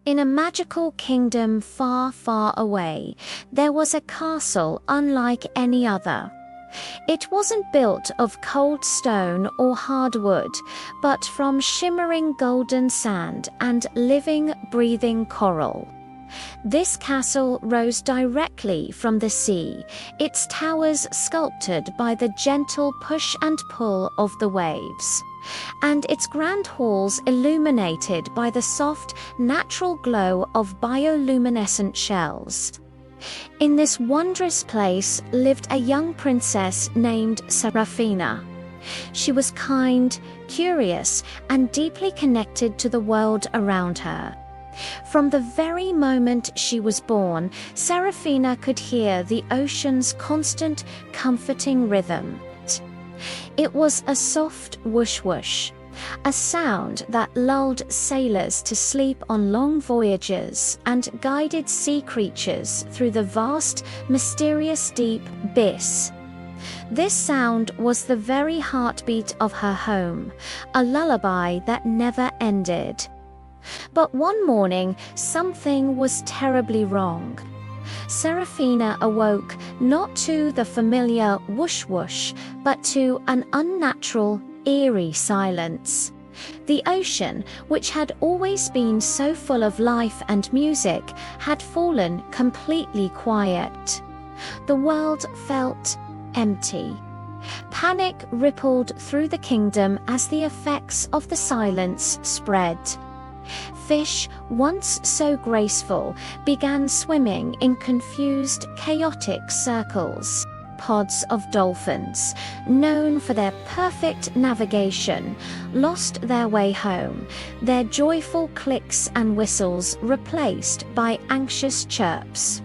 In a magical kingdom far, far away, there was a castle unlike any other. It wasn't built of cold stone or hard wood, but from shimmering golden sand and living, breathing coral. This castle rose directly from the sea, its towers sculpted by the gentle push and pull of the waves, and its grand halls illuminated by the soft, natural glow of bioluminescent shells. In this wondrous place lived a young princess named Seraphina. She was kind, curious, and deeply connected to the world around her. From the very moment she was born, Seraphina could hear the ocean's constant, comforting rhythm. It was a soft whoosh-whoosh, a sound that lulled sailors to sleep on long voyages and guided sea creatures through the vast, mysterious deep abyss. This sound was the very heartbeat of her home, a lullaby that never ended. But one morning, something was terribly wrong. Seraphina awoke not to the familiar whoosh-whoosh, but to an unnatural, eerie silence. The ocean, which had always been so full of life and music, had fallen completely quiet. The world felt empty. Panic rippled through the kingdom as the effects of the silence spread. Fish, once so graceful, began swimming in confused, chaotic circles. Pods of dolphins, known for their perfect navigation, lost their way home, their joyful clicks and whistles replaced by anxious chirps.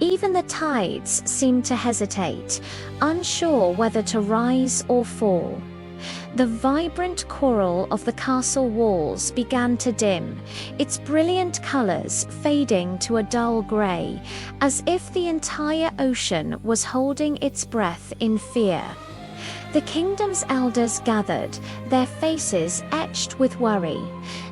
Even the tides seemed to hesitate, unsure whether to rise or fall. The vibrant coral of the castle walls began to dim, its brilliant colors fading to a dull gray, as if the entire ocean was holding its breath in fear. The kingdom's elders gathered, their faces etched with worry.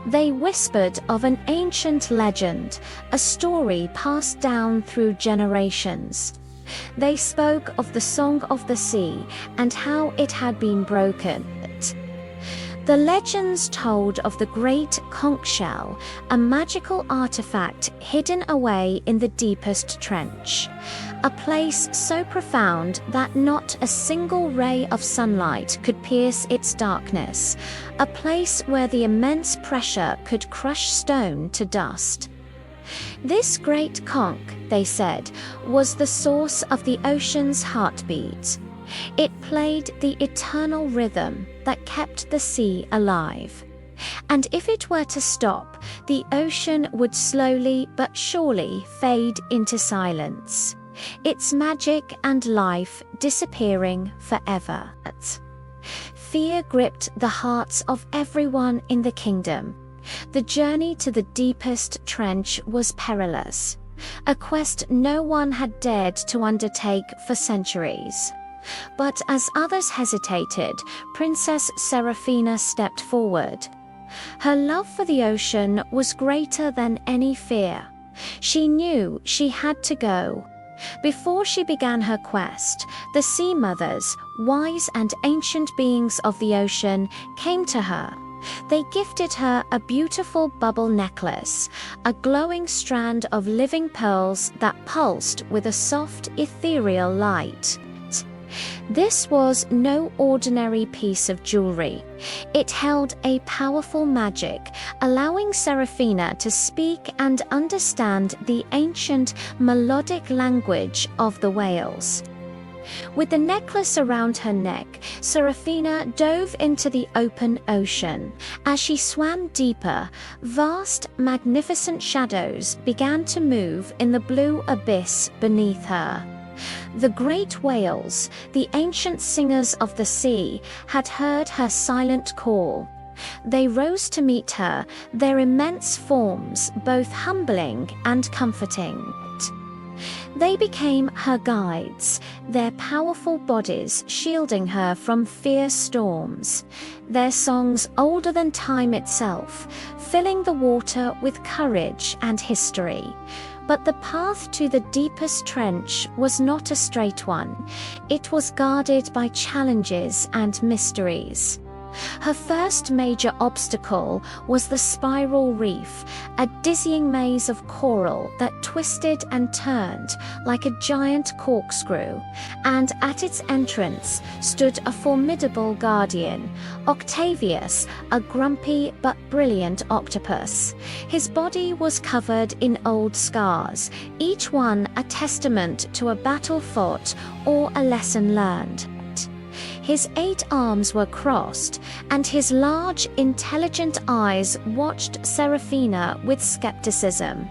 They whispered of an ancient legend, a story passed down through generations. They spoke of the Song of the Sea and how it had been broken. The legends told of the great conch shell, a magical artifact hidden away in the deepest trench. A place so profound that not a single ray of sunlight could pierce its darkness. A place where the immense pressure could crush stone to dust. This great conch, they said, was the source of the ocean's heartbeat. It played the eternal rhythm that kept the sea alive. And if it were to stop, the ocean would slowly but surely fade into silence, its magic and life disappearing forever. Fear gripped the hearts of everyone in the kingdom. The journey to the deepest trench was perilous, a quest no one had dared to undertake for centuries. But as others hesitated, Princess Seraphina stepped forward. Her love for the ocean was greater than any fear. She knew she had to go. Before she began her quest, the sea mothers, wise and ancient beings of the ocean, came to her. They gifted her a beautiful bubble necklace, a glowing strand of living pearls that pulsed with a soft, ethereal light. This was no ordinary piece of jewelry. It held a powerful magic, allowing Seraphina to speak and understand the ancient, melodic language of the whales. With the necklace around her neck, Seraphina dove into the open ocean. As she swam deeper, vast, magnificent shadows began to move in the blue abyss beneath her. The great whales, the ancient singers of the sea, had heard her silent call. They rose to meet her, their immense forms both humbling and comforting. They became her guides, their powerful bodies shielding her from fierce storms, their songs older than time itself, filling the water with courage and history. But the path to the deepest trench was not a straight one. It was guarded by challenges and mysteries. Her first major obstacle was the spiral reef, a dizzying maze of coral that twisted and turned like a giant corkscrew, and at its entrance stood a formidable guardian, Octavius, a grumpy but brilliant octopus. His body was covered in old scars, each one a testament to a battle fought or a lesson learned. His 8 arms were crossed, and his large, intelligent eyes watched Seraphina with skepticism.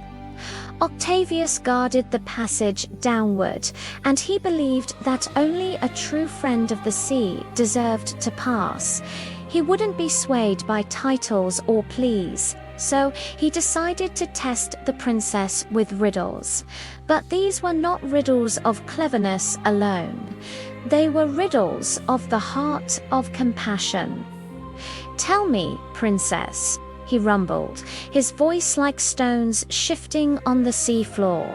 Octavius guarded the passage downward, and he believed that only a true friend of the sea deserved to pass. He wouldn't be swayed by titles or pleas, so he decided to test the princess with riddles. But these were not riddles of cleverness alone. They were riddles of the heart of compassion. "Tell me, princess," he rumbled, his voice like stones shifting on the sea floor.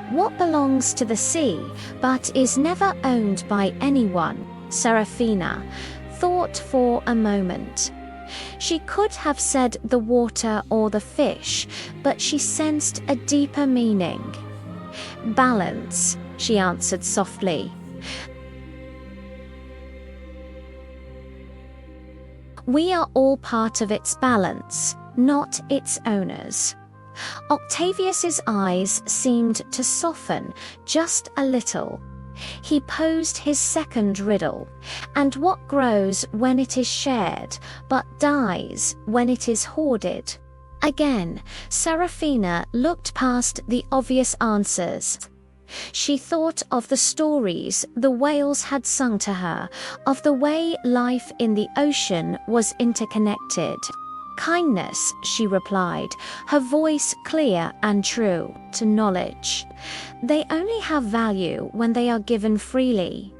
"What belongs to the sea, but is never owned by anyone?" Seraphina thought for a moment. She could have said the water or the fish, but she sensed a deeper meaning. "Balance," she answered softly. "We are all part of its balance, not its owners." Octavius's eyes seemed to soften just a little. He posed his second riddle. "And what grows when it is shared, but dies when it is hoarded?" Again, Seraphina looked past the obvious answers. She thought of the stories the whales had sung to her, of the way life in the ocean was interconnected. "Kindness," she replied, her voice clear and true, "to knowledge. They only have value when they are given freely."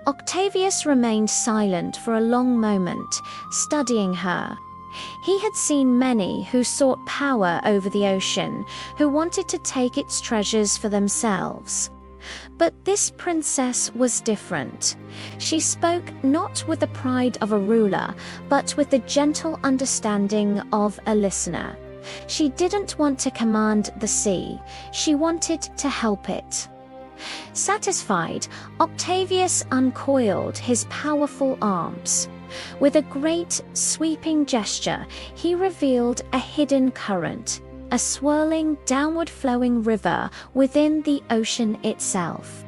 Octavius remained silent for a long moment, studying her. He had seen many who sought power over the ocean, who wanted to take its treasures for themselves. But this princess was different. She spoke not with the pride of a ruler, but with the gentle understanding of a listener. She didn't want to command the sea, she wanted to help it. Satisfied, Octavius uncoiled his powerful arms. With a great, sweeping gesture, he revealed a hidden current, a swirling, downward-flowing river within the ocean itself.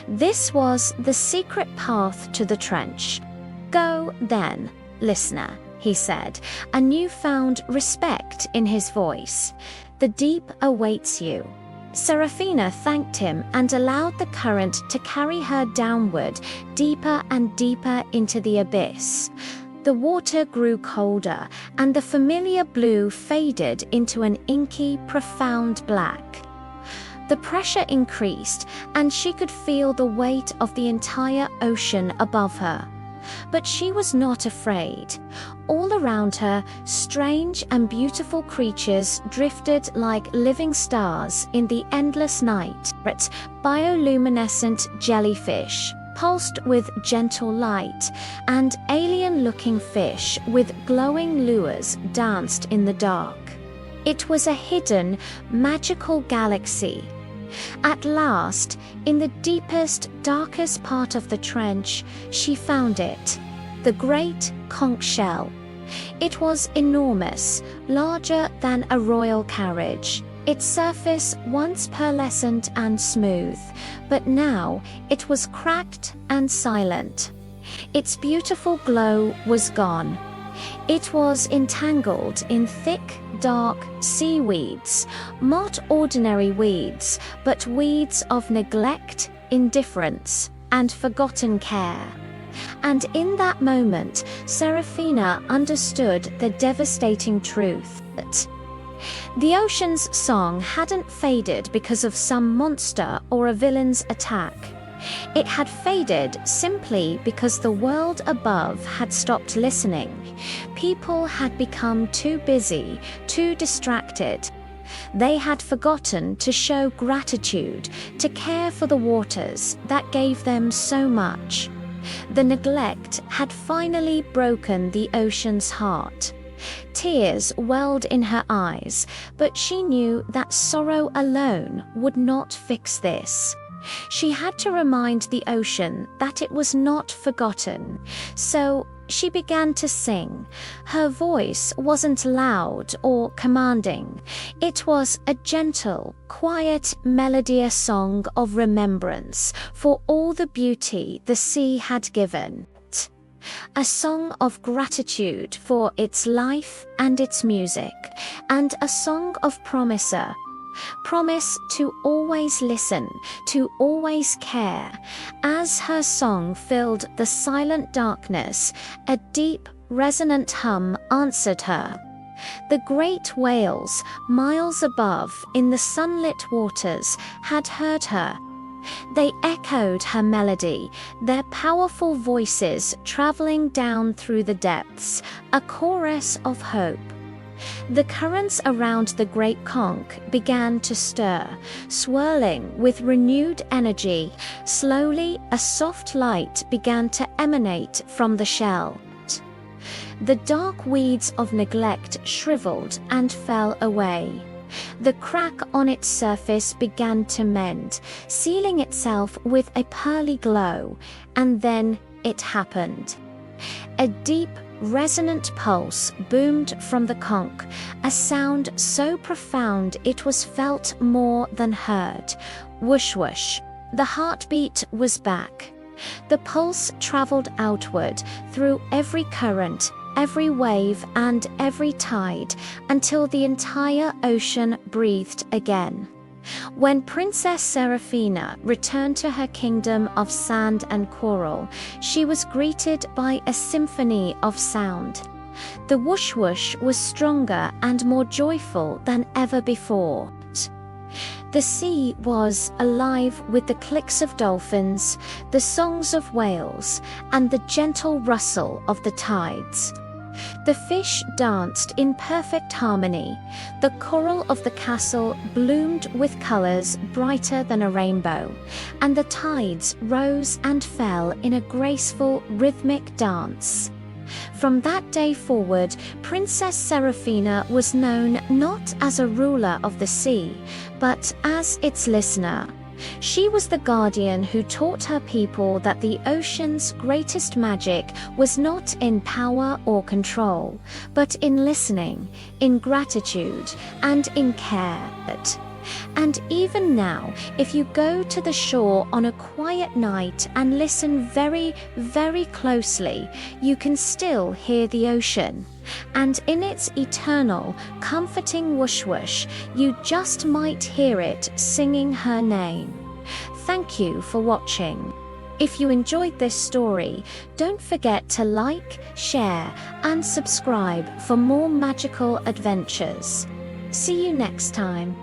This was the secret path to the trench. "Go, then, listener," he said, a newfound respect in his voice. "The deep awaits you." Seraphina thanked him and allowed the current to carry her downward, deeper and deeper into the abyss. The water grew colder, and the familiar blue faded into an inky, profound black. The pressure increased, and she could feel the weight of the entire ocean above her. But she was not afraid. All around her, strange and beautiful creatures drifted like living stars in the endless night. Bioluminescent jellyfish pulsed with gentle light, and alien-looking fish with glowing lures danced in the dark. It was a hidden, magical galaxy. At last, in the deepest, darkest part of the trench, she found it, the great conch shell. It was enormous, larger than a royal carriage. Its surface once pearlescent and smooth, but now it was cracked and silent. Its beautiful glow was gone. It was entangled in thick, dark seaweeds, not ordinary weeds, but weeds of neglect, indifference, and forgotten care. And in that moment, Seraphina understood the devastating truth that The ocean's song hadn't faded because of some monster or a villain's attack. It had faded simply because the world above had stopped listening. People had become too busy, too distracted. They had forgotten to show gratitude, to care for the waters that gave them so much. The neglect had finally broken the ocean's heart. Tears welled in her eyes, but she knew that sorrow alone would not fix this. She had to remind the ocean that it was not forgotten. So she began to sing. Her voice wasn't loud or commanding. It was a gentle, quiet, melodious song of remembrance for all the beauty the sea had given. A song of gratitude for its life and its music, and a song of promise to always listen, to always care. As her song filled the silent darkness, a deep, resonant hum answered her. The great whales, miles above in the sunlit waters, had heard her. They echoed her melody, their powerful voices traveling down through the depths, a chorus of hope. The currents around the great conch began to stir, swirling with renewed energy. Slowly, a soft light began to emanate from the shell. The dark weeds of neglect shriveled and fell away. The crack on its surface began to mend, sealing itself with a pearly glow, and then it happened. A deep, resonant pulse boomed from the conch, a sound so profound it was felt more than heard. Whoosh whoosh. The heartbeat was back. The pulse traveled outward through every current, every wave and every tide, until the entire ocean breathed again. When Princess Seraphina returned to her kingdom of sand and coral, she was greeted by a symphony of sound. The whoosh whoosh was stronger and more joyful than ever before. The sea was alive with the clicks of dolphins, the songs of whales, and the gentle rustle of the tides. The fish danced in perfect harmony. The coral of the castle bloomed with colors brighter than a rainbow, and the tides rose and fell in a graceful, rhythmic dance. From that day forward, Princess Seraphina was known not as a ruler of the sea, but as its listener. She was the guardian who taught her people that the ocean's greatest magic was not in power or control, but in listening, in gratitude, and in care. And even now, if you go to the shore on a quiet night and listen very, very closely, you can still hear the ocean. And in its eternal, comforting whoosh whoosh, you just might hear it singing her name. Thank you for watching. If you enjoyed this story, don't forget to like, share, and subscribe for more magical adventures. See you next time.